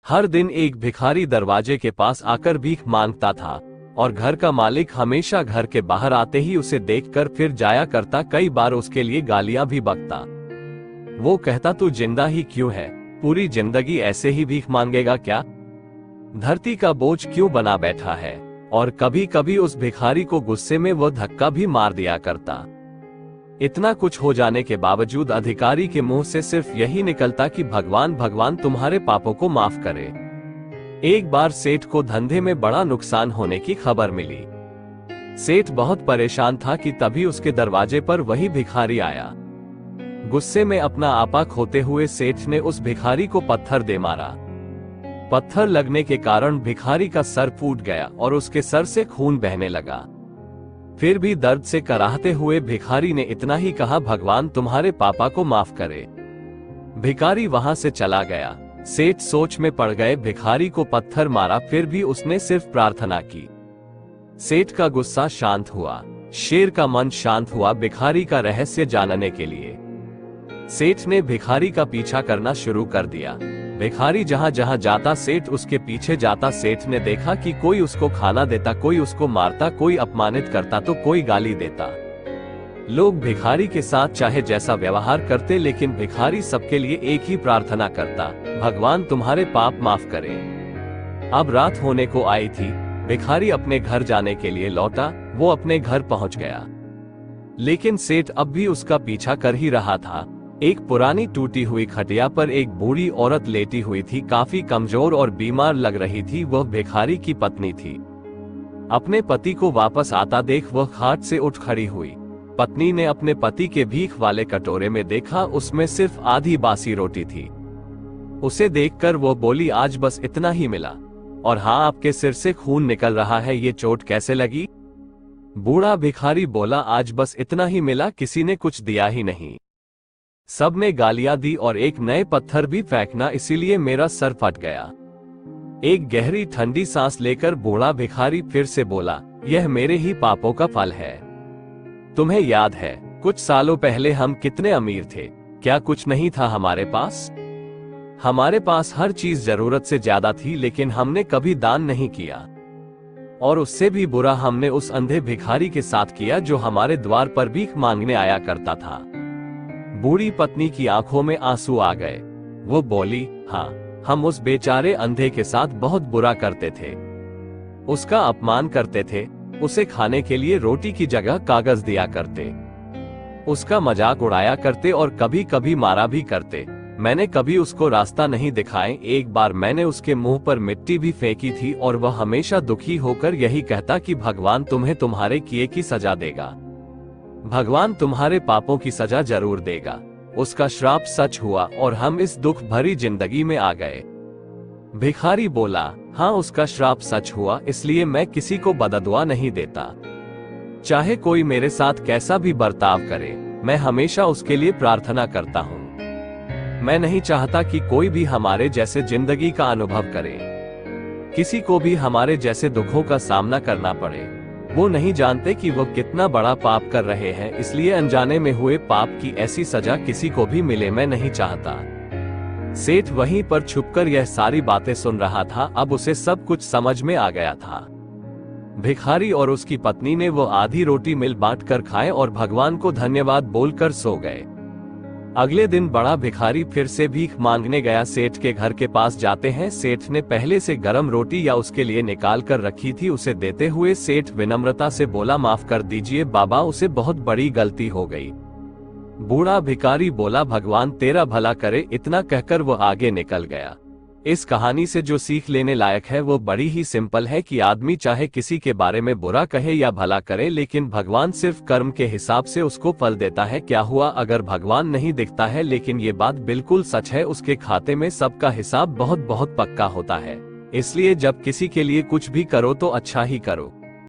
हर दिन एक भिखारी दरवाजे के पास आकर भीख मांगता था और घर का मालिक हमेशा घर के बाहर आते ही उसे देखकर फिर जाया करता। कई बार उसके लिए गालियां भी बकता। वो कहता, तू जिंदा ही क्यों है? पूरी जिंदगी ऐसे ही भीख मांगेगा क्या? धरती का बोझ क्यों बना बैठा है? और कभी कभी उस भिखारी को गुस्से में वो धक्का भी मार दिया करता। इतना कुछ हो जाने के बावजूद अधिकारी के मुंह से सिर्फ यही निकलता कि भगवान भगवान तुम्हारे पापों को माफ करे। एक बार सेठ को धंधे में बड़ा नुकसान होने की खबर मिली। सेठ बहुत परेशान था कि तभी उसके दरवाजे पर वही भिखारी आया। गुस्से में अपना आपा खोते हुए सेठ ने उस भिखारी को पत्थर दे मारा। पत्थर लगने के कारण भिखारी का सर फूट गया और उसके सर से खून बहने लगा। फिर भी दर्द से कराहते हुए भिखारी ने इतना ही कहा, भगवान तुम्हारे पापा को माफ करे। भिखारी वहां से चला गया। सेठ सोच में पड़ गए, भिखारी को पत्थर मारा फिर भी उसने सिर्फ प्रार्थना की। सेठ का गुस्सा शांत हुआ, शेर का मन शांत हुआ भिखारी का रहस्य जानने के लिए। सेठ ने भिखारी का पीछा करना शुरू कर दिया। भिखारी जहां जहां जाता सेठ उसके पीछे जाता। सेठ ने देखा कि कोई उसको खाना देता, कोई उसको मारता, कोई अपमानित करता तो कोई गाली देता। लोग भिखारी के साथ चाहे जैसा व्यवहार करते, लेकिन भिखारी सबके लिए एक ही प्रार्थना करता, भगवान तुम्हारे पाप माफ करे। अब रात होने को आई थी। भिखारी अपने घर जाने के लिए लौटा। वो अपने घर पहुंच गया, लेकिन सेठ अब भी उसका पीछा कर ही रहा था। एक पुरानी टूटी हुई खटिया पर एक बूढ़ी औरत लेटी हुई थी, काफी कमजोर और बीमार लग रही थी। वह भिखारी की पत्नी थी। अपने पति को वापस आता देख वह खाट से उठ खड़ी हुई। पत्नी ने अपने पति के भीख वाले कटोरे में देखा, उसमें सिर्फ आधी बासी रोटी थी। उसे देखकर वो बोली, आज बस इतना ही मिला, और हाँ, आपके सिर से खून निकल रहा है, ये चोट कैसे लगी? बूढ़ा भिखारी बोला, आज बस इतना ही मिला, किसी ने कुछ दिया ही नहीं। सब ने गालियां दी और एक नए पत्थर भी फेंकना, इसीलिए मेरा सर फट गया। एक गहरी ठंडी सांस लेकर बूढ़ा भिखारी फिर से बोला, यह मेरे ही पापों का फल है। तुम्हें याद है कुछ सालों पहले हम कितने अमीर थे? क्या कुछ नहीं था हमारे पास? हमारे पास हर चीज जरूरत से ज्यादा थी, लेकिन हमने कभी दान नहीं किया। और उससे भी बुरा हमने उस अंधे भिखारी के साथ किया जो हमारे द्वार पर भीख मांगने आया करता था। बूढ़ी पत्नी की आंखों में आंसू आ गए। वो बोली, हाँ, हम उस बेचारे अंधे के साथ बहुत बुरा करते थे। उसका अपमान करते थे, उसे खाने के लिए रोटी की जगह कागज दिया करते, उसका मजाक उड़ाया करते और कभी कभी मारा भी करते। मैंने कभी उसको रास्ता नहीं दिखाए। एक बार मैंने उसके मुंह पर मिट्टी भी फेंकी थी और वह हमेशा दुखी होकर यही कहता कि भगवान तुम्हें तुम्हारे किए की सजा देगा, भगवान तुम्हारे पापों की सजा जरूर देगा। उसका श्राप सच हुआ और हम इस दुख भरी जिंदगी में आ गए। भिखारी बोला, हाँ, उसका श्राप सच हुआ, इसलिए मैं किसी को बददुआ नहीं देता। चाहे कोई मेरे साथ कैसा भी बर्ताव करे, मैं हमेशा उसके लिए प्रार्थना करता हूँ। मैं नहीं चाहता कि कोई भी हमारे जैसे जिंदगी का अनुभव करे, किसी को भी हमारे जैसे दुखों का सामना करना पड़े। वो नहीं जानते कि वो कितना बड़ा पाप कर रहे हैं, इसलिए अनजाने में हुए पाप की ऐसी सजा किसी को भी मिले, मैं नहीं चाहता। सेठ वहीं पर छुपकर यह सारी बातें सुन रहा था। अब उसे सब कुछ समझ में आ गया था। भिखारी और उसकी पत्नी ने वो आधी रोटी मिल बांट कर खाए और भगवान को धन्यवाद बोलकर सो गए। अगले दिन बड़ा भिखारी फिर से भीख मांगने गया। सेठ के घर के पास जाते हैं। सेठ ने पहले से गरम रोटी या उसके लिए निकाल कर रखी थी। उसे देते हुए सेठ विनम्रता से बोला, माफ कर दीजिए बाबा, उसे बहुत बड़ी गलती हो गई। बूढ़ा भिखारी बोला, भगवान तेरा भला करे। इतना कहकर वो आगे निकल गया। इस कहानी से जो सीख लेने लायक है वो बड़ी ही सिंपल है कि आदमी चाहे किसी के बारे में बुरा कहे या भला करे, लेकिन भगवान सिर्फ कर्म के हिसाब से उसको फल देता है। क्या हुआ अगर भगवान नहीं दिखता है? लेकिन ये बात बिल्कुल सच है, उसके खाते में सबका हिसाब बहुत बहुत पक्का होता है। इसलिए जब किसी के लिए कुछ भी करो तो अच्छा ही करो।